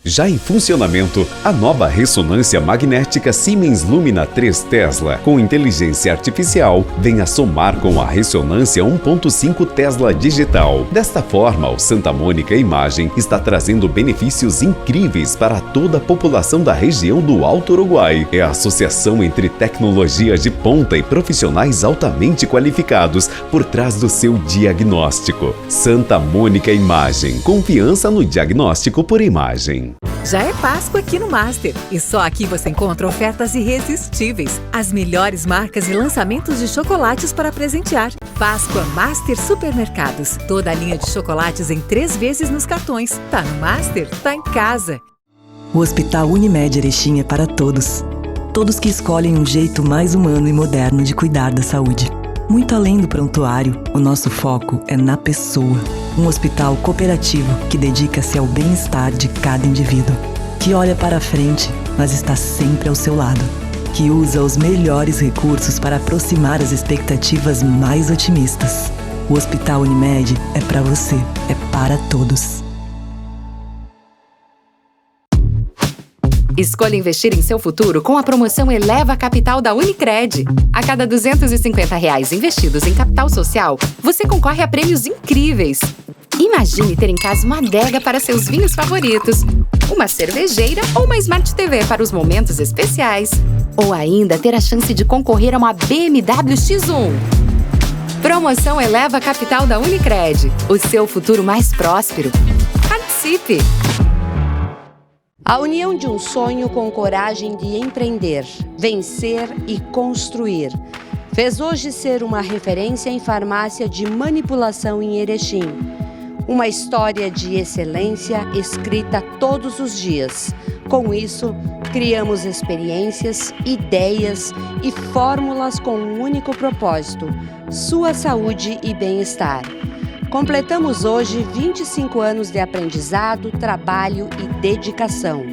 Já em funcionamento, a nova ressonância magnética Siemens Lumina 3 Tesla, com inteligência artificial, vem a somar com a ressonância 1.5 Tesla digital. Desta forma, o Santa Mônica Imagem está trazendo benefícios incríveis para toda a população da região do Alto Uruguai. É a associação entre tecnologias de ponta e profissionais altamente qualificados por trás do seu diagnóstico. Santa Mônica Imagem. Confiança no diagnóstico por imagem. Já é Páscoa aqui no Master e só aqui você encontra ofertas irresistíveis. As melhores marcas e lançamentos de chocolates para presentear. Páscoa Master Supermercados. Toda a linha de chocolates em 3 vezes nos cartões. Tá no Master, tá em casa. O Hospital Unimed Erechim é para todos. Todos que escolhem um jeito mais humano e moderno de cuidar da saúde. Muito além do prontuário, o nosso foco é na pessoa. Um hospital cooperativo que dedica-se ao bem-estar de cada indivíduo. Que olha para a frente, mas está sempre ao seu lado. Que usa os melhores recursos para aproximar as expectativas mais otimistas. O Hospital Unimed é para você, é para todos. Escolha investir em seu futuro com a promoção Eleva Capital da Unicred. A cada R$250 investidos em capital social, você concorre a prêmios incríveis. Imagine ter em casa uma adega para seus vinhos favoritos, uma cervejeira ou uma Smart TV para os momentos especiais. Ou ainda ter a chance de concorrer a uma BMW X1. Promoção Eleva Capital da Unicred. O seu futuro mais próspero. Participe! A união de um sonho com coragem de empreender, vencer e construir fez hoje ser uma referência em farmácia de manipulação em Erechim. Uma história de excelência escrita todos os dias. Com isso, criamos experiências, ideias e fórmulas com um único propósito: sua saúde e bem-estar. Completamos hoje 25 anos de aprendizado, trabalho e dedicação.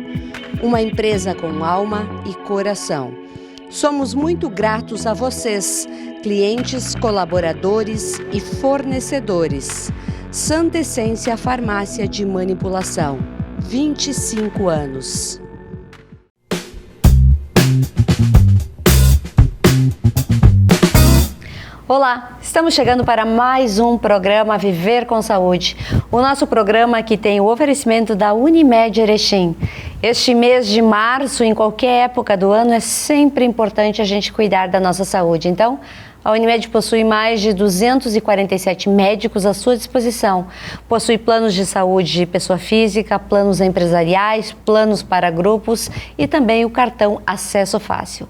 Uma empresa com alma e coração. Somos muito gratos a vocês, clientes, colaboradores e fornecedores. Santa Essência Farmácia de Manipulação. 25 anos. Olá, estamos chegando para mais um programa Viver com Saúde. O nosso programa que tem o oferecimento da Unimed Erechim. Este mês de março, em qualquer época do ano, é sempre importante a gente cuidar da nossa saúde. Então, a Unimed possui mais de 247 médicos à sua disposição. Possui planos de saúde de pessoa física, planos empresariais, planos para grupos e também o cartão Acesso Fácil.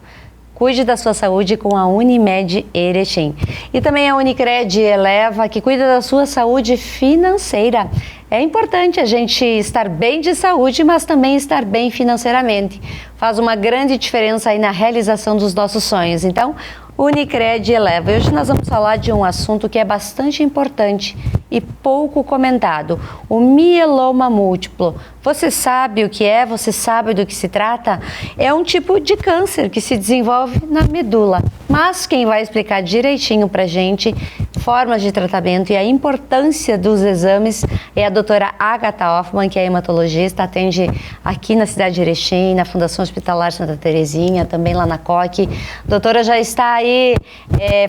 Cuide da sua saúde com a Unimed Erechim. E também a Unicred Eleva, que cuida da sua saúde financeira. É importante a gente estar bem de saúde, mas também estar bem financeiramente. Faz uma grande diferença aí na realização dos nossos sonhos. Então, Unicred Eleva. Hoje nós vamos falar de um assunto que é bastante importante e pouco comentado, o mieloma múltiplo. Você sabe o que é? Você sabe do que se trata? É um tipo de câncer que se desenvolve na medula. Mas quem vai explicar direitinho pra gente formas de tratamento e a importância dos exames é a doutora Agatha Hoffmann, que é hematologista, atende aqui na cidade de Erechim, na Fundação Hospitalar Santa Terezinha, também lá na COC. A doutora já está aí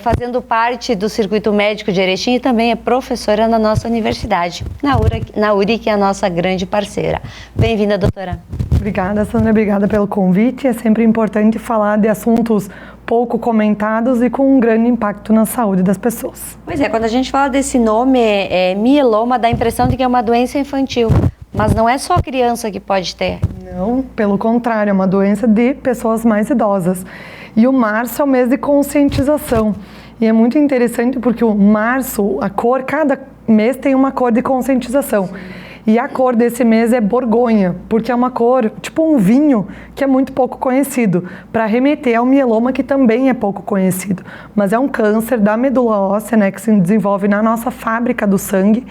fazendo parte do circuito médico de Erechim e também é professora na nossa universidade, na URI, que é a nossa grande parceira. Bem-vinda, doutora. Obrigada, Sandra. Obrigada pelo convite. É sempre importante falar de assuntos pouco comentados e com um grande impacto na saúde das pessoas. Pois é, quando a gente fala desse nome, mieloma, dá a impressão de que é uma doença infantil. Mas não é só criança que pode ter. Não, pelo contrário, é uma doença de pessoas mais idosas. E o março é o mês de conscientização. E é muito interessante porque o março, a cor, cada mês tem uma cor de conscientização. E a cor desse mês é borgonha, porque é uma cor, tipo um vinho, que é muito pouco conhecido, para remeter ao mieloma, que também é pouco conhecido. Mas é um câncer da medula óssea, né, que se desenvolve na nossa fábrica do sangue,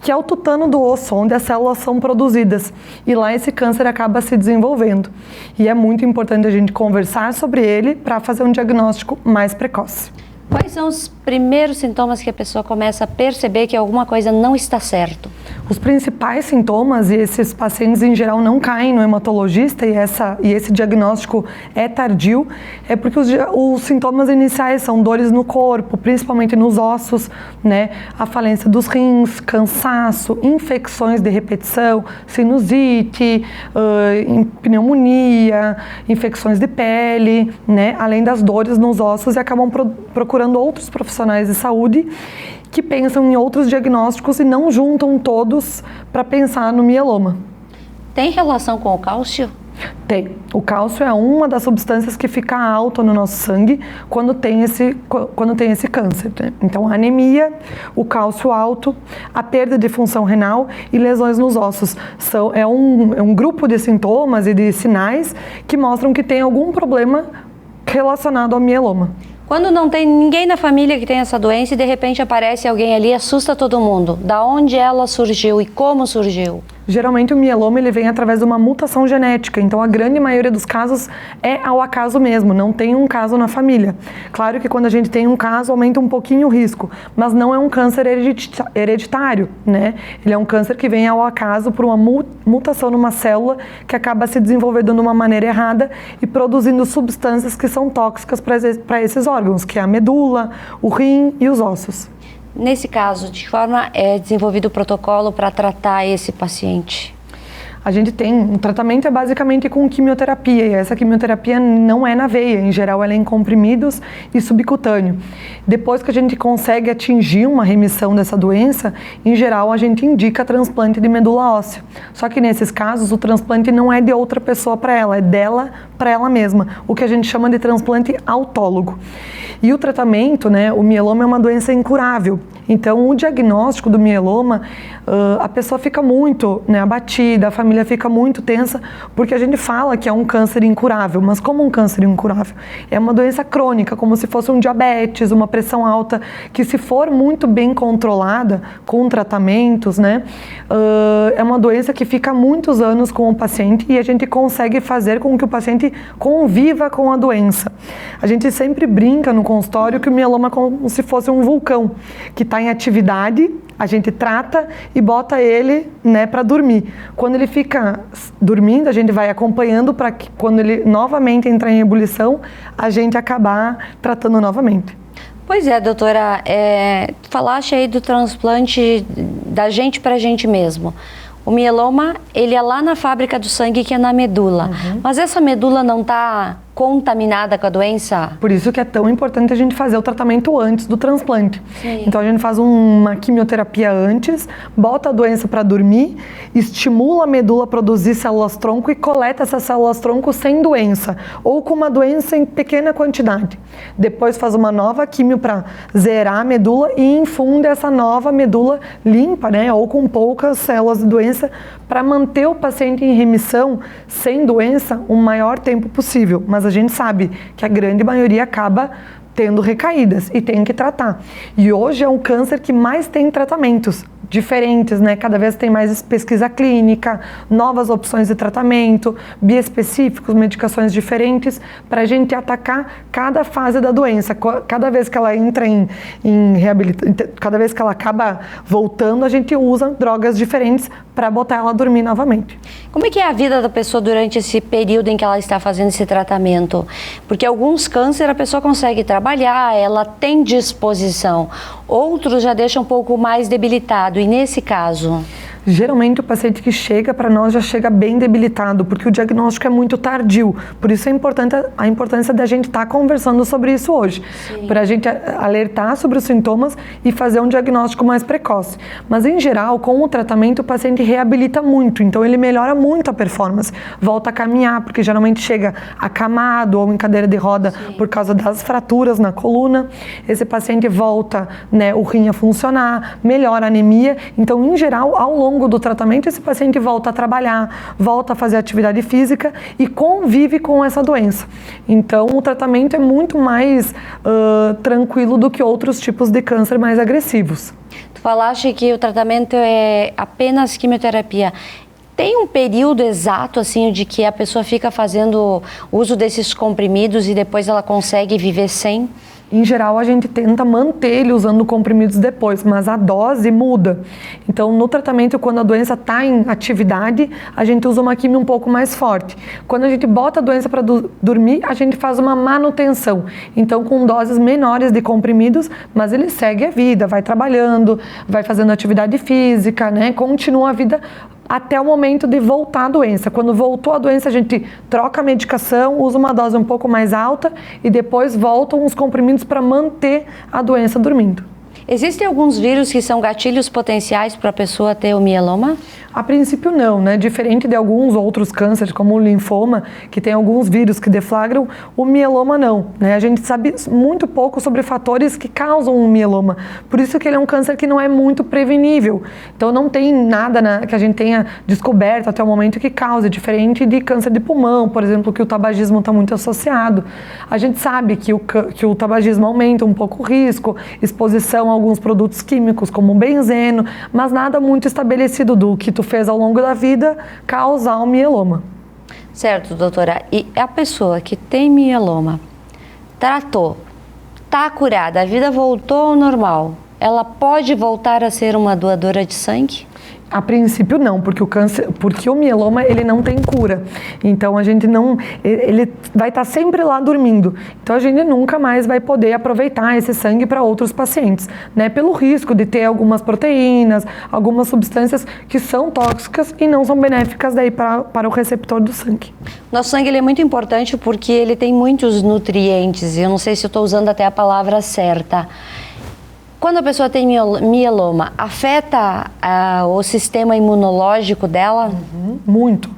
que é o tutano do osso, onde as células são produzidas. E lá esse câncer acaba se desenvolvendo. E é muito importante a gente conversar sobre ele para fazer um diagnóstico mais precoce. Quais são os primeiros sintomas que a pessoa começa a perceber que alguma coisa não está certo? Os principais sintomas, e esses pacientes em geral não caem no hematologista e esse diagnóstico é tardio, é porque os sintomas iniciais são dores no corpo, principalmente nos ossos, né? A falência dos rins, cansaço, infecções de repetição, sinusite, pneumonia, infecções de pele, né? Além das dores nos ossos, e acabam procurando outros profissionais de saúde que pensam em outros diagnósticos e não juntam todos para pensar no mieloma. Tem relação com o cálcio? Tem. O cálcio é uma das substâncias que fica alta no nosso sangue quando tem esse câncer, né? Então, a anemia, o cálcio alto, a perda de função renal e lesões nos ossos. É um grupo de sintomas e de sinais que mostram que tem algum problema relacionado ao mieloma. Quando não tem ninguém na família que tem essa doença e de repente aparece alguém ali e assusta todo mundo, da onde ela surgiu e como surgiu? Geralmente o mieloma ele vem através de uma mutação genética, então a grande maioria dos casos é ao acaso mesmo, não tem um caso na família. Claro que quando a gente tem um caso aumenta um pouquinho o risco, mas não é um câncer hereditário, né? Ele é um câncer que vem ao acaso por uma mutação numa célula que acaba se desenvolvendo de uma maneira errada e produzindo substâncias que são tóxicas para esses órgãos, que é a medula, o rim e os ossos. Nesse caso, de que forma é desenvolvido o protocolo para tratar esse paciente? A gente tem, o tratamento é basicamente com quimioterapia, e essa quimioterapia não é na veia, em geral ela é em comprimidos e subcutâneo. Depois que a gente consegue atingir uma remissão dessa doença, em geral a gente indica transplante de medula óssea. Só que nesses casos o transplante não é de outra pessoa para ela, é dela para ela mesma, o que a gente chama de transplante autólogo. E o tratamento, né, o mieloma é uma doença incurável. Então, o diagnóstico do mieloma, a pessoa fica muito, né, abatida, a família fica muito tensa, porque a gente fala que é um câncer incurável. Mas como um câncer incurável? É uma doença crônica, como se fosse um diabetes, uma pressão alta, que se for muito bem controlada, com tratamentos, né, é uma doença que fica muitos anos com o paciente e a gente consegue fazer com que o paciente conviva com a doença. A gente sempre brinca no consultório que o mieloma é como se fosse um vulcão, que está em atividade, a gente trata e bota ele, né, para dormir. Quando ele fica dormindo, a gente vai acompanhando para que quando ele novamente entrar em ebulição, a gente acabar tratando novamente. Pois é, doutora, falaste aí do transplante da gente para a gente mesmo. O mieloma, ele é lá na fábrica do sangue, que é na medula. Mas essa medula não está contaminada com a doença? Por isso que é tão importante a gente fazer o tratamento antes do transplante. Sim. Então a gente faz uma quimioterapia antes, bota a doença para dormir, estimula a medula a produzir células-tronco e coleta essas células-tronco sem doença, ou com uma doença em pequena quantidade. Depois faz uma nova quimio para zerar a medula e infunde essa nova medula limpa, né, ou com poucas células de doença, para manter o paciente em remissão, sem doença, o maior tempo possível. Mas a gente sabe que a grande maioria acaba tendo recaídas e tem que tratar. E hoje é um câncer que mais tem tratamentos diferentes, né? Cada vez tem mais pesquisa clínica, novas opções de tratamento, biespecíficos, medicações diferentes, para a gente atacar cada fase da doença. Cada vez que ela entra em reabilitação, cada vez que ela acaba voltando, a gente usa drogas diferentes para botar ela a dormir novamente. Como é que é a vida da pessoa durante esse período em que ela está fazendo esse tratamento? Porque alguns cânceres a pessoa consegue trabalhar, ela tem disposição. Outros já deixam um pouco mais debilitado. E nesse caso? Geralmente o paciente que chega para nós já chega bem debilitado, porque o diagnóstico é muito tardio. Por isso a importância da gente estar conversando sobre isso hoje. Para a gente alertar sobre os sintomas e fazer um diagnóstico mais precoce. Mas em geral, com o tratamento, o paciente reabilita muito, então ele melhora muito a performance. Volta a caminhar, porque geralmente chega acamado ou em cadeira de roda por causa das fraturas na coluna. Esse paciente volta, né, o rim a funcionar, melhora a anemia. Então, em geral, ao longo do tratamento, esse paciente volta a trabalhar, volta a fazer atividade física e convive com essa doença. Então, o tratamento é muito mais tranquilo do que outros tipos de câncer mais agressivos. Tu falaste que o tratamento é apenas quimioterapia. Tem um período exato, assim, de que a pessoa fica fazendo uso desses comprimidos e depois ela consegue viver sem? em geral a gente tenta manter ele usando comprimidos depois, mas a dose muda. Então no tratamento, quando a doença está em atividade, a gente usa uma quimio um pouco mais forte. Quando a gente bota a doença para dormir, a gente faz uma manutenção. Então com doses menores de comprimidos, mas ele segue a vida, vai trabalhando, vai fazendo atividade física, né? Continua a vida até o momento de voltar a doença. Quando voltou a doença, a gente troca a medicação, usa uma dose um pouco mais alta e depois voltam os comprimidos para manter a doença dormindo. Existem alguns vírus que são gatilhos potenciais para a pessoa ter o mieloma? A princípio não, né? Diferente de alguns outros cânceres, como o linfoma, que tem alguns vírus que deflagram, o mieloma não, né? A gente sabe muito pouco sobre fatores que causam o mieloma. Por isso que ele é um câncer que não é muito prevenível. Então não tem nada que a gente tenha descoberto até o momento que cause, diferente de câncer de pulmão, por exemplo, que o tabagismo está muito associado. A gente sabe que o tabagismo aumenta um pouco o risco, exposição a alguns produtos químicos, como o benzeno, mas nada muito estabelecido do que tu fez ao longo da vida causar o mieloma. Certo, doutora. E a pessoa que tem mieloma, tratou, está curada, a vida voltou ao normal, ela pode voltar a ser uma doadora de sangue? A princípio não, porque o mieloma ele não tem cura. Então a gente não, ele vai estar sempre lá dormindo. Então a gente nunca mais vai poder aproveitar esse sangue para outros pacientes, né? Pelo risco de ter algumas proteínas, algumas substâncias que são tóxicas e não são benéficas daí para o receptor do sangue. Nosso sangue ele é muito importante porque ele tem muitos nutrientes. Eu não sei se eu estou usando até a palavra certa. Quando a pessoa tem mieloma, afeta o sistema imunológico dela? Muito.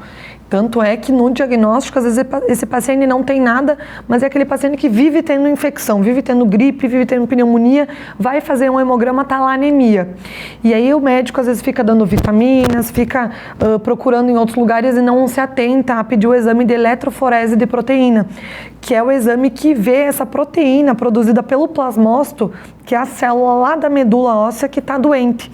Tanto é que no diagnóstico, às vezes esse paciente não tem nada, mas é aquele paciente que vive tendo infecção, vive tendo gripe, vive tendo pneumonia, vai fazer um hemograma, tá lá anemia. E aí o médico às vezes fica dando vitaminas, fica procurando em outros lugares e não se atenta a pedir o exame de eletroforese de proteína, que é o exame que vê essa proteína produzida pelo plasmócito, que é a célula lá da medula óssea que está doente.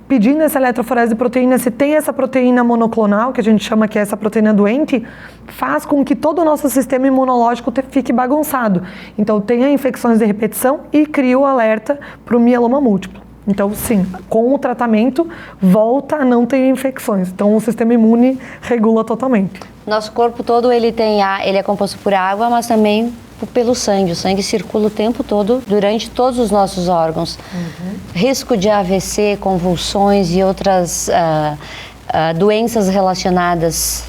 Pedindo essa eletroforese de proteína, se tem essa proteína monoclonal, que a gente chama que é essa proteína doente, faz com que todo o nosso sistema imunológico fique bagunçado. Então, tenha infecções de repetição e cria o alerta para o mieloma múltiplo. Então, sim, com o tratamento, volta a não ter infecções. Então, o sistema imune regula totalmente. Nosso corpo todo, ele é composto por água, mas também pelo sangue. O sangue circula o tempo todo, durante todos os nossos órgãos. Risco de AVC, convulsões e outras doenças relacionadas.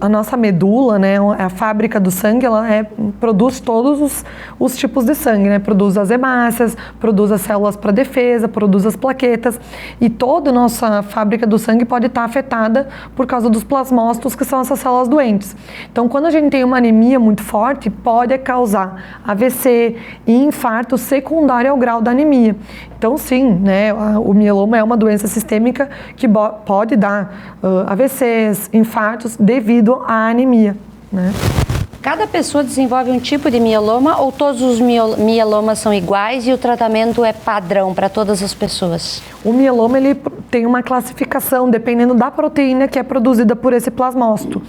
A nossa medula, né, a fábrica do sangue, ela produz todos os tipos de sangue, né? Produz as hemácias, produz as células para defesa, produz as plaquetas, e toda a nossa fábrica do sangue pode estar afetada por causa dos plasmócitos, que são essas células doentes. Então, quando a gente tem uma anemia muito forte, pode causar AVC e infarto secundário ao grau da anemia. Então, sim, né, o mieloma é uma doença sistêmica que pode dar AVCs, infartos, devido à anemia, né? Cada pessoa desenvolve um tipo de mieloma ou todos os mielomas são iguais e o tratamento é padrão para todas as pessoas? O mieloma ele tem uma classificação dependendo da proteína que é produzida por esse plasmócito.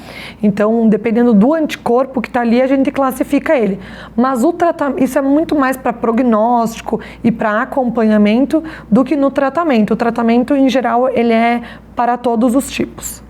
Então, dependendo do anticorpo que está ali, a gente classifica ele. Mas o tratamento, isso é muito mais para prognóstico e para acompanhamento do que no tratamento. O tratamento, em geral, ele é para todos os tipos.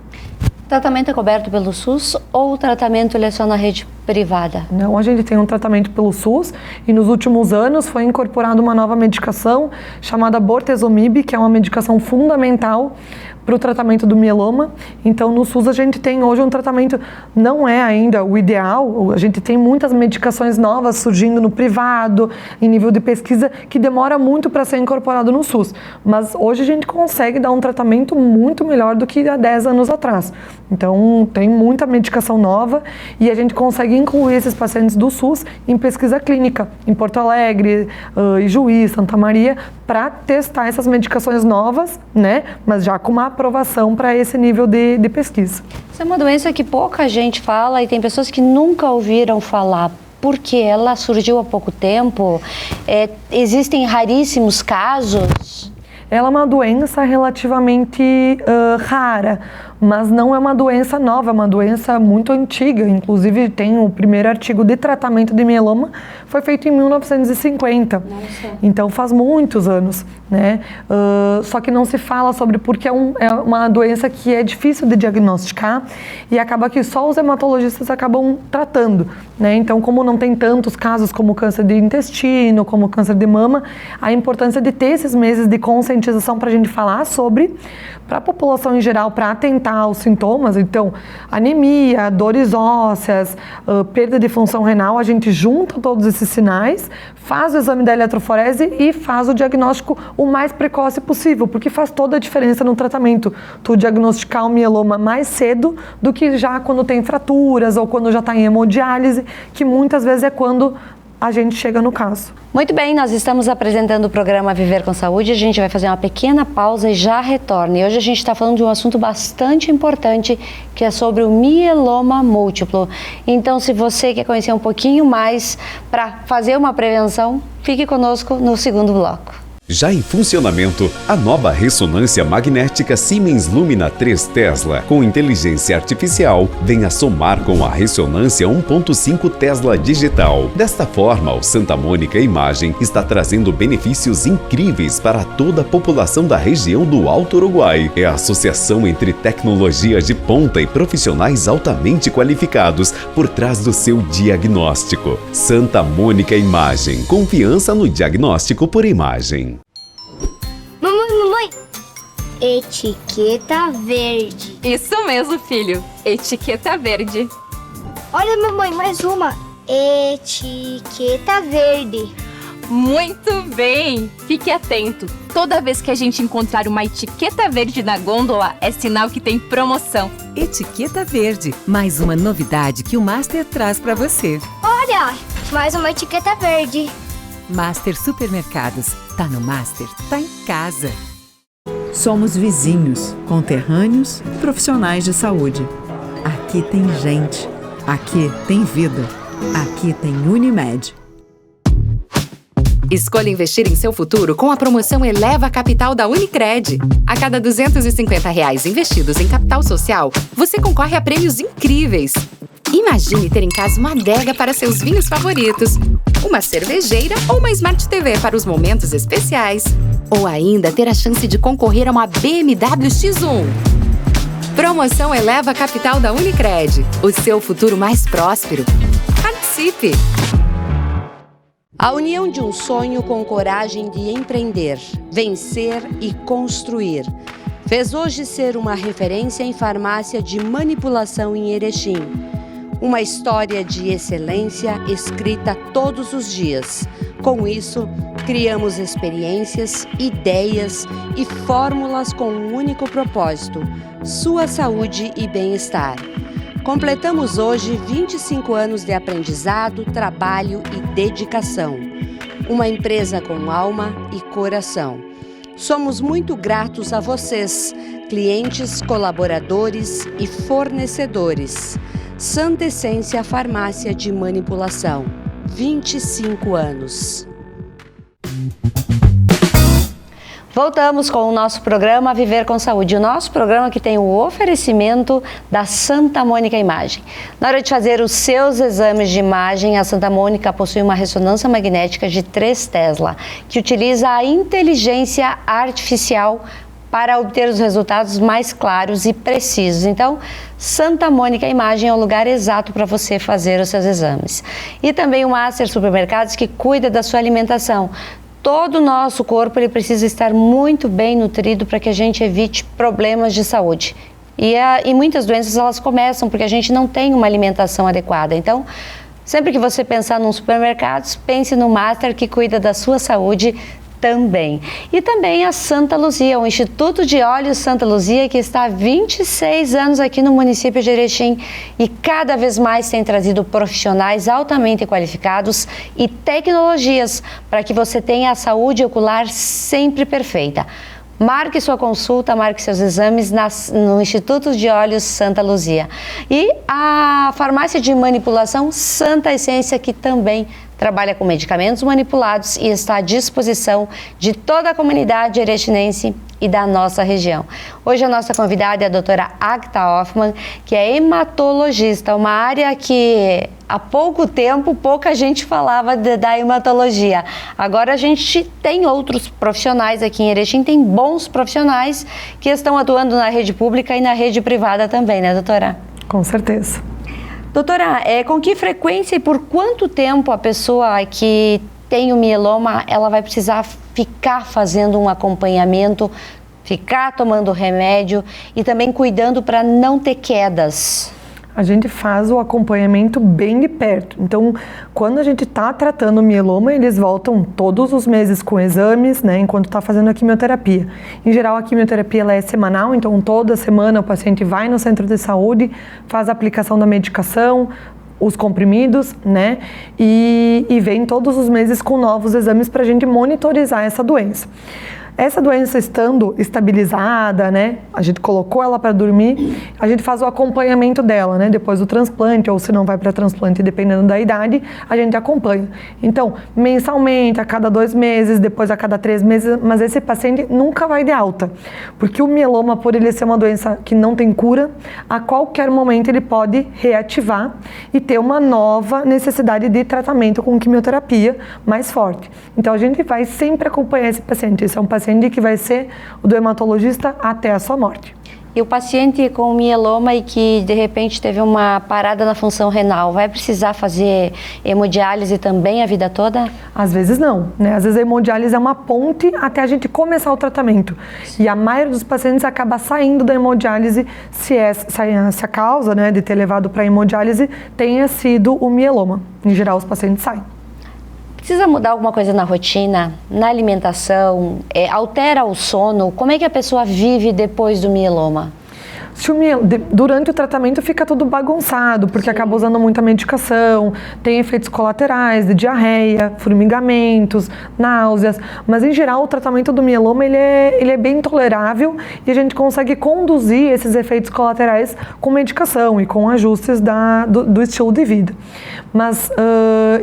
O tratamento é coberto pelo SUS ou o tratamento ele é só na rede privada? Não, a gente tem um tratamento pelo SUS e nos últimos anos foi incorporada uma nova medicação chamada bortezomib, que é uma medicação fundamental para o tratamento do mieloma. Então, no SUS a gente tem hoje um tratamento, não é ainda o ideal, a gente tem muitas medicações novas surgindo no privado, em nível de pesquisa, que demora muito para ser incorporado no SUS. Mas hoje a gente consegue dar um tratamento muito melhor do que há 10 anos atrás. Então, tem muita medicação nova e a gente consegue incluir esses pacientes do SUS em pesquisa clínica, em Porto Alegre, Ijuí, Santa Maria, para testar essas medicações novas, né? Mas já com uma aprovação para esse nível de pesquisa. Essa é uma doença que pouca gente fala e tem pessoas que nunca ouviram falar. Porque ela surgiu há pouco tempo, existem raríssimos casos. Ela é uma doença relativamente rara, mas não é uma doença nova, é uma doença muito antiga. Inclusive, tem o primeiro artigo de tratamento de mieloma, foi feito em 1950. Nossa. Então, faz muitos anos, né? Só que não se fala sobre porque é uma doença que é difícil de diagnosticar e acaba que só os hematologistas acabam tratando, né? Então, como não tem tantos casos como câncer de intestino, como câncer de mama, a importância de ter esses meses de conscientização para a gente falar sobre, para a população em geral, para atentar aos sintomas. Então, anemia, dores ósseas, perda de função renal, a gente junta todos esses sinais, faz o exame da eletroforese e faz o diagnóstico o mais precoce possível, porque faz toda a diferença no tratamento, tu diagnosticar o mieloma mais cedo do que já quando tem fraturas ou quando já está em hemodiálise, que muitas vezes é quando a gente chega no caso. Muito bem, nós estamos apresentando o programa Viver com Saúde, a gente vai fazer uma pequena pausa e já retorna. E hoje a gente está falando de um assunto bastante importante, que é sobre o mieloma múltiplo. Então, se você quer conhecer um pouquinho mais para fazer uma prevenção, fique conosco no segundo bloco. Já em funcionamento, a nova ressonância magnética Siemens Lumina 3 Tesla, com inteligência artificial, vem a somar com a ressonância 1.5 Tesla digital. Desta forma, o Santa Mônica Imagem está trazendo benefícios incríveis para toda a população da região do Alto Uruguai. É a associação entre tecnologias de ponta e profissionais altamente qualificados por trás do seu diagnóstico. Santa Mônica Imagem, confiança no diagnóstico por imagem. Mamãe, etiqueta verde. Isso mesmo, filho. Etiqueta verde. Olha, mamãe, mais uma. Etiqueta verde. Muito bem. Fique atento. Toda vez que a gente encontrar uma etiqueta verde na gôndola, é sinal que tem promoção. Etiqueta verde. Mais uma novidade que o Master traz para você. Olha, mais uma etiqueta verde. Master Supermercados. Tá no Master, tá em casa. Somos vizinhos, conterrâneos, profissionais de saúde. Aqui tem gente. Aqui tem vida. Aqui tem Unimed. Escolha investir em seu futuro com a promoção Eleva Capital da Unicred. A cada R$250 investidos em capital social, você concorre a prêmios incríveis. Imagine ter em casa uma adega para seus vinhos favoritos, uma cervejeira ou uma Smart TV para os momentos especiais. Ou ainda ter a chance de concorrer a uma BMW X1. Promoção Eleva Capital da Unicred. O seu futuro mais próspero. Participe! A união de um sonho com coragem de empreender, vencer e construir fez hoje ser uma referência em farmácia de manipulação em Erechim. Uma história de excelência escrita todos os dias. Com isso, criamos experiências, ideias e fórmulas com um único propósito: sua saúde e bem-estar. Completamos hoje 25 anos de aprendizado, trabalho e dedicação. Uma empresa com alma e coração. Somos muito gratos a vocês, clientes, colaboradores e fornecedores. Santa Essência Farmácia de Manipulação. 25 anos. Voltamos com o nosso programa Viver com Saúde. O nosso programa que tem o oferecimento da Santa Mônica Imagem. Na hora de fazer os seus exames de imagem, a Santa Mônica possui uma ressonância magnética de 3 Tesla, que utiliza a inteligência artificial para obter os resultados mais claros e precisos. Então, Santa Mônica Imagem é o lugar exato para você fazer os seus exames. E também o Master Supermercados, que cuida da sua alimentação. Todo o nosso corpo ele precisa estar muito bem nutrido para que a gente evite problemas de saúde. E muitas doenças elas começam porque a gente não tem uma alimentação adequada. Então, sempre que você pensar num supermercado, pense no Master que cuida da sua saúde também. E também a Santa Luzia, o Instituto de Olhos Santa Luzia, que está há 26 anos aqui no município de Erechim e cada vez mais tem trazido profissionais altamente qualificados e tecnologias para que você tenha a saúde ocular sempre perfeita. Marque sua consulta, marque seus exames no Instituto de Olhos Santa Luzia. E a farmácia de manipulação Santa Essência, que também trabalha com medicamentos manipulados e está à disposição de toda a comunidade erechinense e da nossa região. Hoje a nossa convidada é a doutora Agatha Hoffmann, que é hematologista, uma área que há pouco tempo pouca gente falava da hematologia. Agora a gente tem outros profissionais aqui em Erechim, tem bons profissionais que estão atuando na rede pública e na rede privada também, né, doutora? Com certeza. Doutora, com que frequência e por quanto tempo a pessoa que tem o mieloma, ela vai precisar ficar fazendo um acompanhamento, ficar tomando remédio e também cuidando para não ter quedas? A gente faz o acompanhamento bem de perto. Então, quando a gente está tratando o mieloma, eles voltam todos os meses com exames, né, enquanto está fazendo a quimioterapia. Em geral, a quimioterapia ela é semanal, então toda semana o paciente vai no centro de saúde, faz a aplicação da medicação, os comprimidos, né, e vem todos os meses com novos exames para a gente monitorizar essa doença. Essa doença estando estabilizada, né, a gente colocou ela para dormir, a gente faz o acompanhamento dela, né, depois do transplante, ou se não vai para transplante, dependendo da idade, a gente acompanha. Então, mensalmente, a cada 2 meses, depois a cada 3 meses, mas esse paciente nunca vai de alta, porque o mieloma, por ele ser uma doença que não tem cura, a qualquer momento ele pode reativar e ter uma nova necessidade de tratamento com quimioterapia mais forte. Então, a gente vai sempre acompanhar esse paciente. Esse é um paciente que vai ser o do hematologista até a sua morte. E o paciente com mieloma e que de repente teve uma parada na função renal, vai precisar fazer hemodiálise também a vida toda? Às vezes não, né? Às vezes a hemodiálise é uma ponte até a gente começar o tratamento. E a maioria dos pacientes acaba saindo da hemodiálise se a causa, né, de ter levado para a hemodiálise tenha sido o mieloma. Em geral, os pacientes saem. Precisa mudar alguma coisa na rotina, na alimentação, altera o sono? Como é que a pessoa vive depois do mieloma? Durante o tratamento fica tudo bagunçado, porque acaba usando muita medicação, tem efeitos colaterais de diarreia, formigamentos, náuseas, mas em geral o tratamento do mieloma ele é bem tolerável e a gente consegue conduzir esses efeitos colaterais com medicação e com ajustes do estilo de vida. Mas,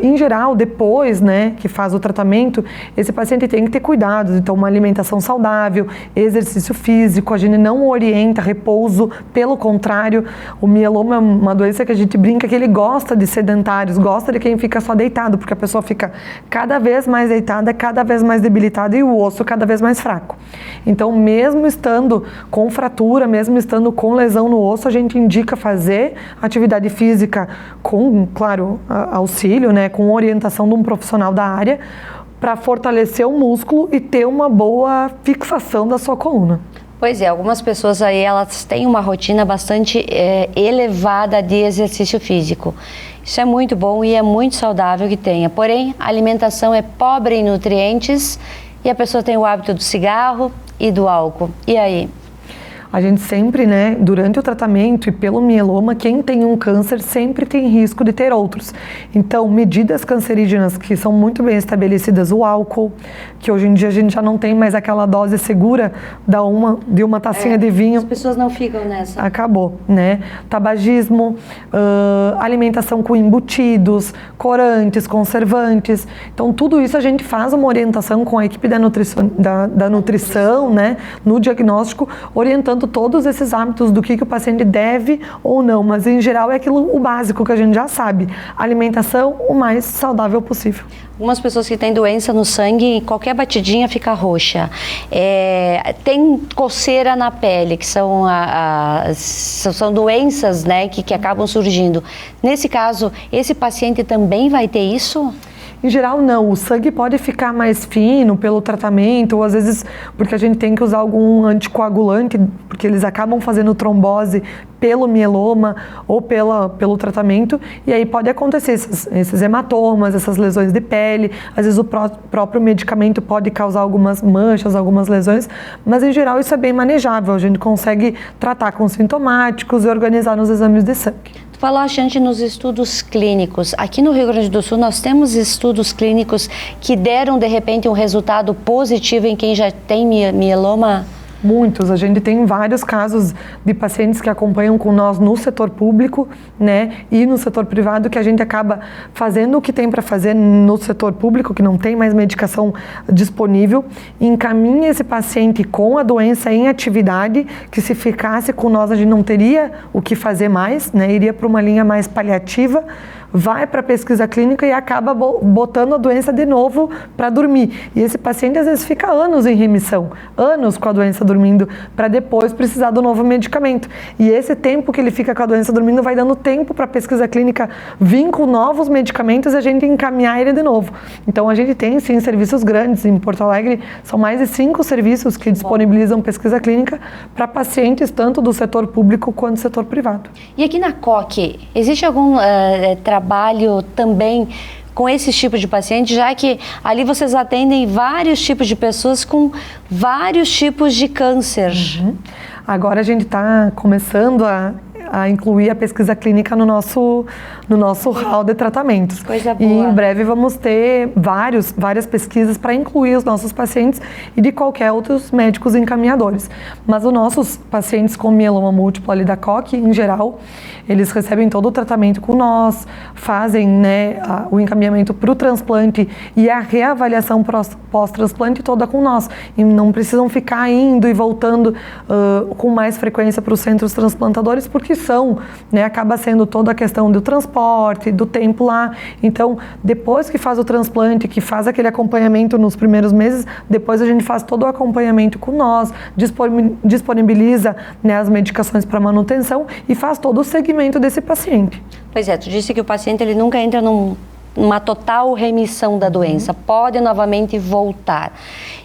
em geral, depois, né, que faz o tratamento, esse paciente tem que ter cuidados. Então, uma alimentação saudável, exercício físico, a gente não orienta repouso, pelo contrário, o mieloma é uma doença que a gente brinca que ele gosta de sedentários, gosta de quem fica só deitado, porque a pessoa fica cada vez mais deitada, cada vez mais debilitada e o osso cada vez mais fraco. Então, mesmo estando com fratura, mesmo estando com lesão no osso, a gente indica fazer atividade física com, claro, auxílio, né, com orientação de um profissional da área para fortalecer o músculo e ter uma boa fixação da sua coluna. Pois é, algumas pessoas aí elas têm uma rotina bastante elevada de exercício físico. Isso é muito bom e é muito saudável que tenha. Porém, a alimentação é pobre em nutrientes e a pessoa tem o hábito do cigarro e do álcool. E aí? A gente sempre, né, durante o tratamento e pelo mieloma, quem tem um câncer sempre tem risco de ter outros. Então, medidas cancerígenas que são muito bem estabelecidas, o álcool, que hoje em dia a gente já não tem mais aquela dose segura de uma tacinha de vinho. As pessoas não ficam nessa. Acabou, né? Tabagismo, alimentação com embutidos, corantes, conservantes. Então, tudo isso a gente faz uma orientação com a equipe da nutrição, né, no diagnóstico, orientando todos esses hábitos do que o paciente deve ou não, mas em geral é o básico que a gente já sabe, alimentação o mais saudável possível. Algumas pessoas que têm doença no sangue, qualquer batidinha fica roxa, tem coceira na pele, que são doenças, né, que acabam surgindo. Nesse caso, esse paciente também vai ter isso? Em geral, não. O sangue pode ficar mais fino pelo tratamento, ou às vezes porque a gente tem que usar algum anticoagulante, porque eles acabam fazendo trombose pelo mieloma ou pelo tratamento, e aí pode acontecer esses hematomas, essas lesões de pele, às vezes o próprio medicamento pode causar algumas manchas, algumas lesões, mas em geral isso é bem manejável, a gente consegue tratar com sintomáticos e organizar nos exames de sangue. Falaste antes nos estudos clínicos. Aqui no Rio Grande do Sul nós temos estudos clínicos que deram de repente um resultado positivo em quem já tem mieloma? Muitos. A gente tem vários casos de pacientes que acompanham com nós no setor público, né, e no setor privado, que a gente acaba fazendo o que tem para fazer no setor público, que não tem mais medicação disponível, encaminha esse paciente com a doença em atividade, que se ficasse com nós a gente não teria o que fazer mais, né, iria para uma linha mais paliativa, vai para a pesquisa clínica e acaba botando a doença de novo para dormir. E esse paciente às vezes fica anos em remissão, anos com a doença dormindo, para depois precisar do novo medicamento. E esse tempo que ele fica com a doença dormindo vai dando tempo para a pesquisa clínica vir com novos medicamentos e a gente encaminhar ele de novo. Então a gente tem sim serviços grandes. Em Porto Alegre são mais de 5 serviços que disponibilizam pesquisa clínica para pacientes tanto do setor público quanto do setor privado. E aqui na COC, existe algum trabalho também com esses tipos de pacientes, já que ali vocês atendem vários tipos de pessoas com vários tipos de câncer? Agora a gente está começando a incluir a pesquisa clínica no nosso hall de tratamentos. Coisa boa. E em breve vamos ter várias pesquisas para incluir os nossos pacientes e de qualquer outros médicos encaminhadores. Mas os nossos pacientes com mieloma múltiplo ali da COC, em geral, eles recebem todo o tratamento com nós, fazem, né, o encaminhamento para o transplante e a reavaliação pós-transplante toda com nós. E não precisam ficar indo e voltando com mais frequência para os centros transplantadores, porque acaba sendo toda a questão do transporte, do tempo lá. Então, depois que faz o transplante, que faz aquele acompanhamento nos primeiros meses, depois a gente faz todo o acompanhamento com nós, disponibiliza, né, as medicações para manutenção e faz todo o segmento desse paciente. Pois é, tu disse que o paciente ele nunca entra numa total remissão da doença, pode novamente voltar.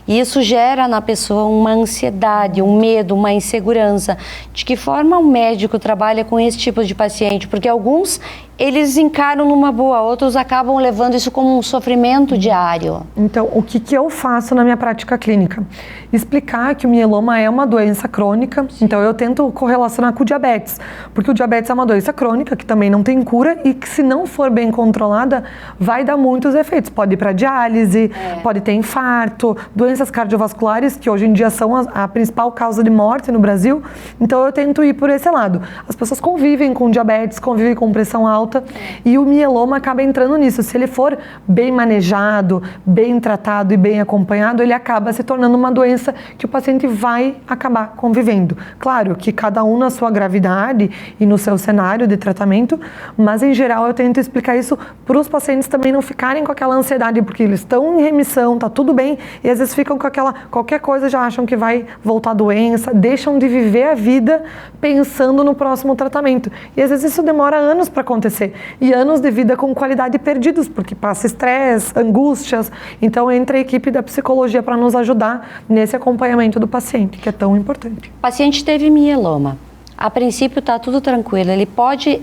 E isso gera na pessoa uma ansiedade, um medo, uma insegurança. De que forma o médico trabalha com esse tipo de paciente? Porque alguns, eles encaram numa boa, outros acabam levando isso como um sofrimento diário. Então, o que eu faço na minha prática clínica? Explicar que o mieloma é uma doença crônica, então eu tento correlacionar com o diabetes, porque o diabetes é uma doença crônica que também não tem cura e que, se não for bem controlada, vai dar muitos efeitos. Pode ir para diálise, pode ter infarto, doenças cardiovasculares, que hoje em dia são a principal causa de morte no Brasil. Então eu tento ir por esse lado. As pessoas convivem com diabetes, convivem com pressão alta e o mieloma acaba entrando nisso. Se ele for bem manejado, bem tratado e bem acompanhado, ele acaba se tornando uma doença que o paciente vai acabar convivendo. Claro que cada um na sua gravidade e no seu cenário de tratamento, mas em geral eu tento explicar isso para os pacientes também não ficarem com aquela ansiedade, porque eles estão em remissão, tá tudo bem, e às vezes ficam com aquela, qualquer coisa já acham que vai voltar a doença, deixam de viver a vida pensando no próximo tratamento. E às vezes isso demora anos para acontecer, e anos de vida com qualidade perdidos, porque passa estresse, angústias. Então entra a equipe da psicologia para nos ajudar nesse acompanhamento do paciente, que é tão importante. O paciente teve mieloma. A princípio está tudo tranquilo, ele pode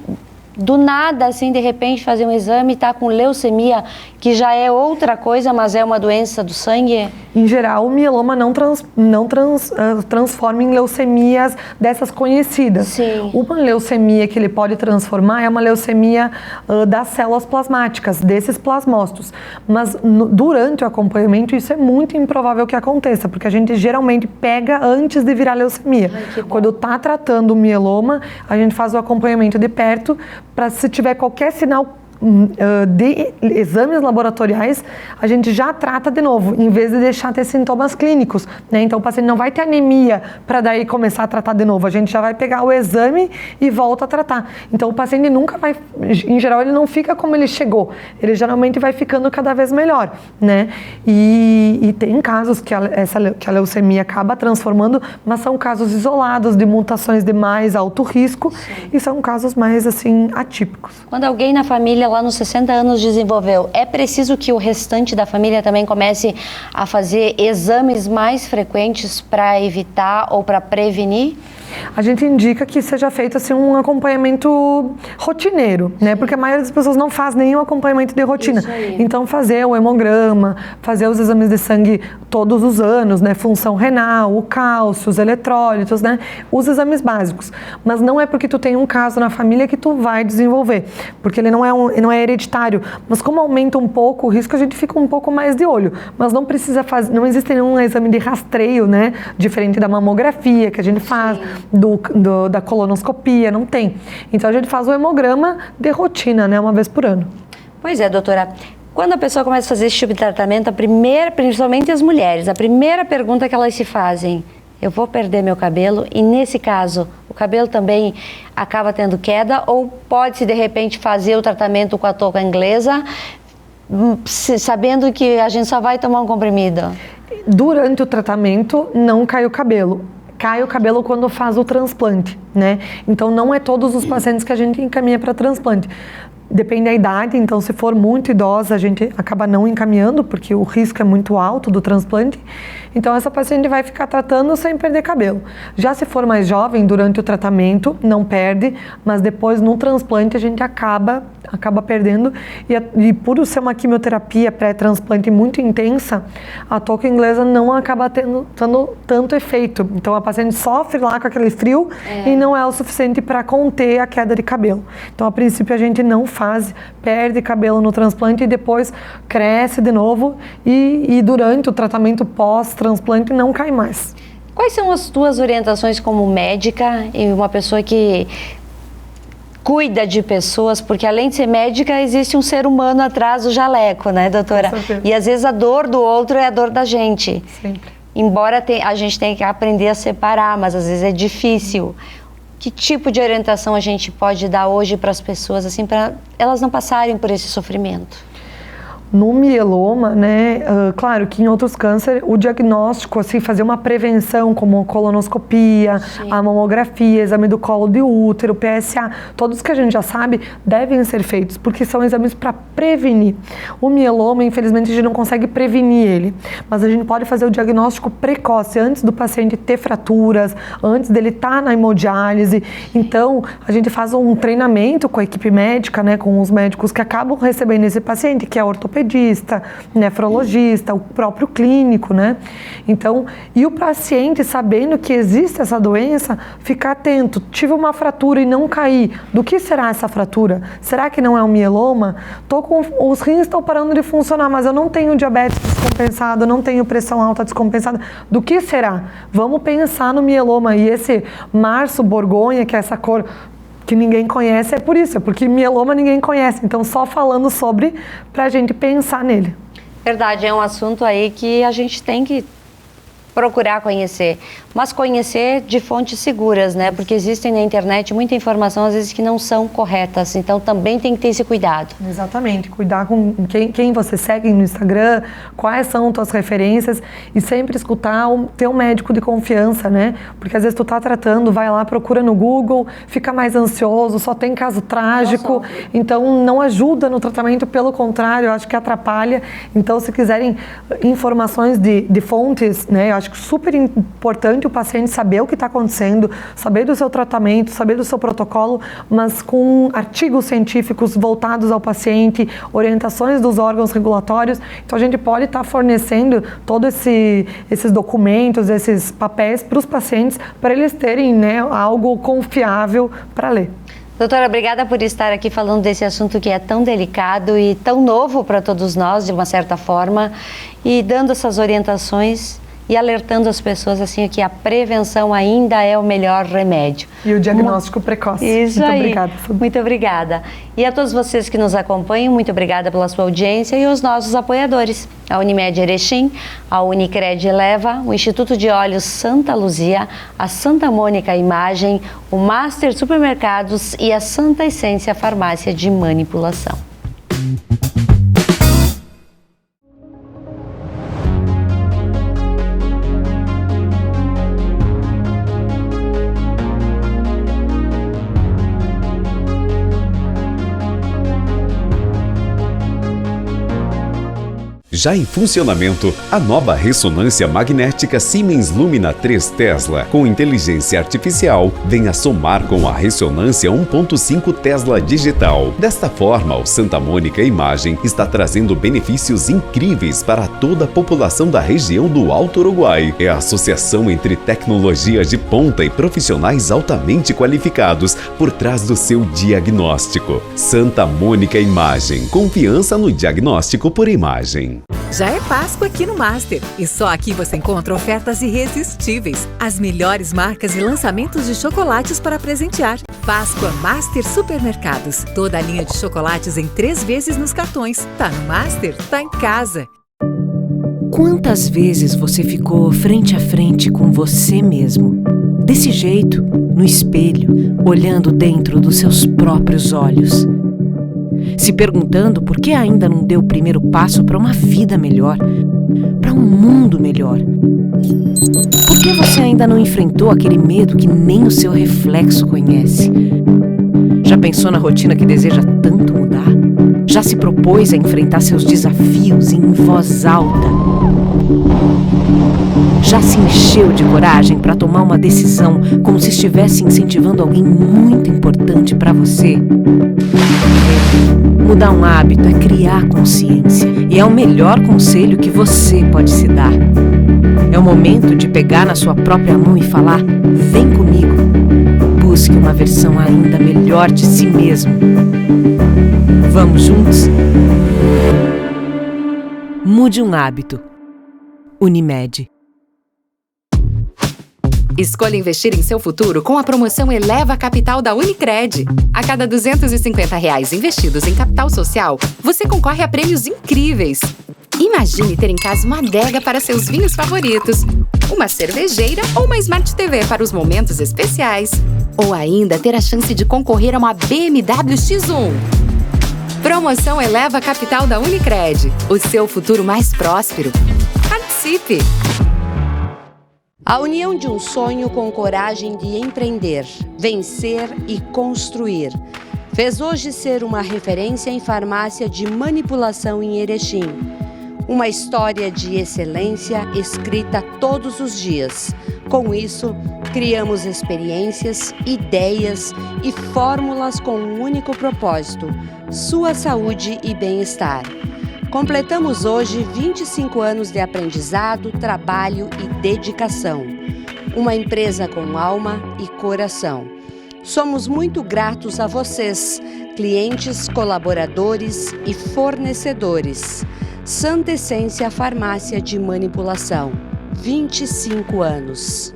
do nada, assim, de repente fazer um exame e tá com leucemia, que já é outra coisa, mas é uma doença do sangue? Em geral, o mieloma não transforma em leucemias dessas conhecidas. Sim. Uma leucemia que ele pode transformar é uma leucemia das células plasmáticas, desses plasmócitos. Mas durante o acompanhamento, isso é muito improvável que aconteça, porque a gente geralmente pega antes de virar leucemia. Quando tá tratando o mieloma, a gente faz o acompanhamento de perto, para se tiver qualquer sinal de exames laboratoriais, a gente já trata de novo, em vez de deixar ter sintomas clínicos, né? Então o paciente não vai ter anemia para daí começar a tratar de novo, a gente já vai pegar o exame e volta a tratar. Então o paciente nunca vai, em geral ele não fica como ele chegou, ele geralmente vai ficando cada vez melhor, né? E tem casos que a leucemia acaba transformando, mas são casos isolados de mutações de mais alto risco. Sim. E são casos mais assim atípicos. Quando alguém na família lá nos 60 anos desenvolveu, é preciso que o restante da família também comece a fazer exames mais frequentes para evitar ou para prevenir? a gente indica que seja feito assim um acompanhamento rotineiro, né? Porque a maioria das pessoas não faz nenhum acompanhamento de rotina. Então fazer o hemograma, fazer os exames de sangue todos os anos, né? Função renal, o cálcio, os eletrólitos, né? Os exames básicos. Mas não é porque tu tem um caso na família que tu vai desenvolver, porque ele não é hereditário. Mas como aumenta um pouco o risco, a gente fica um pouco mais de olho. Mas não precisa fazer, não existe nenhum exame de rastreio, né? Diferente da mamografia que a gente faz, da colonoscopia, não tem. Então a gente faz o hemograma de rotina, né? Uma vez por ano. Pois é, doutora. Quando a pessoa começa a fazer esse tipo de tratamento, principalmente as mulheres, a primeira pergunta que elas se fazem: eu vou perder meu cabelo? E nesse caso, o cabelo também acaba tendo queda, ou pode-se de repente fazer o tratamento com a touca inglesa, sabendo que a gente só vai tomar um comprimido? Durante o tratamento não cai o cabelo. Cai o cabelo quando faz o transplante, né? Então não é todos os pacientes que a gente encaminha para transplante. Depende da idade, então se for muito idosa a gente acaba não encaminhando porque o risco é muito alto do transplante. Então essa paciente vai ficar tratando sem perder cabelo. Já se for mais jovem, durante o tratamento não perde, mas depois no transplante a gente acaba perdendo. E por ser uma quimioterapia pré-transplante muito intensa, a touca inglesa não acaba tendo tanto efeito. Então a paciente sofre lá com aquele frio e não é o suficiente para conter a queda de cabelo. Então a princípio a gente não faz, perde cabelo no transplante e depois cresce de novo e durante o tratamento pós-transplante não cai mais. Quais são as tuas orientações como médica e uma pessoa que cuida de pessoas, porque além de ser médica, existe um ser humano atrás do jaleco, né, doutora? E às vezes a dor do outro é a dor da gente. Sempre. Embora a gente tenha que aprender a separar, mas às vezes é difícil. Que tipo de orientação a gente pode dar hoje para as pessoas, assim, para elas não passarem por esse sofrimento? No mieloma, né, claro que em outros cânceres, o diagnóstico, assim, fazer uma prevenção como colonoscopia, a mamografia, exame do colo de útero, PSA, todos que a gente já sabe devem ser feitos, porque são exames para prevenir. O mieloma, infelizmente, a gente não consegue prevenir ele, mas a gente pode fazer o diagnóstico precoce, antes do paciente ter fraturas, antes dele estar na hemodiálise. Então, a gente faz um treinamento com a equipe médica, né, com os médicos que acabam recebendo esse paciente, que é ortopedista, nefrologista, o próprio clínico, né? Então, e o paciente sabendo que existe essa doença, ficar atento. Tive uma fratura e não caí. Do que será essa fratura? Será que não é um mieloma? Os rins estão parando de funcionar, mas eu não tenho diabetes descompensado, não tenho pressão alta descompensada. Do que será? Vamos pensar no mieloma. E esse março borgonha, que é essa cor que ninguém conhece, é por isso, é porque mieloma ninguém conhece, então só falando sobre pra gente pensar nele. Verdade, é um assunto aí que a gente tem que procurar conhecer, mas conhecer de fontes seguras, né? Porque existem na internet muita informação, às vezes, que não são corretas, então também tem que ter esse cuidado. Exatamente, cuidar com quem você segue no Instagram, quais são tuas referências e sempre escutar ter um médico de confiança, né? Porque às vezes tu tá tratando, vai lá, procura no Google, fica mais ansioso, só tem caso trágico, então não ajuda no tratamento, pelo contrário, eu acho que atrapalha. Então, se quiserem informações de fontes, né? Eu acho que super importante o paciente saber o que está acontecendo, saber do seu tratamento, saber do seu protocolo, mas com artigos científicos voltados ao paciente, orientações dos órgãos regulatórios. Então a gente pode estar fornecendo todos esses documentos, esses papéis para os pacientes, para eles terem, né, algo confiável para ler. Doutora, obrigada por estar aqui falando desse assunto que é tão delicado e tão novo para todos nós, de uma certa forma, e dando essas orientações e alertando as pessoas assim que a prevenção ainda é o melhor remédio. E o diagnóstico precoce. Isso muito aí. Obrigada. Muito obrigada. E a todos vocês que nos acompanham, muito obrigada pela sua audiência e os nossos apoiadores. A Unimed Erechim, a Unicred Eleva, o Instituto de Olhos Santa Luzia, a Santa Mônica Imagem, o Master Supermercados e a Santa Essência Farmácia de Manipulação. Já em funcionamento, a nova ressonância magnética Siemens Lumina 3 Tesla, com inteligência artificial, vem a somar com a ressonância 1.5 Tesla digital. Desta forma, o Santa Mônica Imagem está trazendo benefícios incríveis para toda a população da região do Alto Uruguai. É a associação entre tecnologias de ponta e profissionais altamente qualificados por trás do seu diagnóstico. Santa Mônica Imagem. Confiança no diagnóstico por imagem. Já é Páscoa aqui no Master. E só aqui você encontra ofertas irresistíveis. As melhores marcas e lançamentos de chocolates para presentear. Páscoa Master Supermercados. Toda a linha de chocolates em 3 vezes nos cartões. Tá no Master, tá em casa. Quantas vezes você ficou frente a frente com você mesmo? Desse jeito, no espelho, olhando dentro dos seus próprios olhos. Se perguntando por que ainda não deu o primeiro passo para uma vida melhor, para um mundo melhor. Por que você ainda não enfrentou aquele medo que nem o seu reflexo conhece? Já pensou na rotina que deseja tanto mudar? Já se propôs a enfrentar seus desafios em voz alta? Já se encheu de coragem para tomar uma decisão como se estivesse incentivando alguém muito importante para você? Mudar um hábito é criar consciência e é o melhor conselho que você pode se dar. É o momento de pegar na sua própria mão e falar: vem comigo. Busque uma versão ainda melhor de si mesmo. Vamos juntos? Mude um hábito. Unimed. Escolha investir em seu futuro com a promoção Eleva Capital da Unicred. A cada R$250 investidos em capital social, você concorre a prêmios incríveis. Imagine ter em casa uma adega para seus vinhos favoritos, uma cervejeira ou uma Smart TV para os momentos especiais. Ou ainda ter a chance de concorrer a uma BMW X1. Promoção Eleva Capital da Unicred. O seu futuro mais próspero. Participe! A união de um sonho com coragem de empreender, vencer e construir fez hoje ser uma referência em farmácia de manipulação em Erechim. Uma história de excelência escrita todos os dias. Com isso, criamos experiências, ideias e fórmulas com um único propósito: sua saúde e bem-estar. Completamos hoje 25 anos de aprendizado, trabalho e dedicação. Uma empresa com alma e coração. Somos muito gratos a vocês, clientes, colaboradores e fornecedores. Santa Essência Farmácia de Manipulação. 25 anos.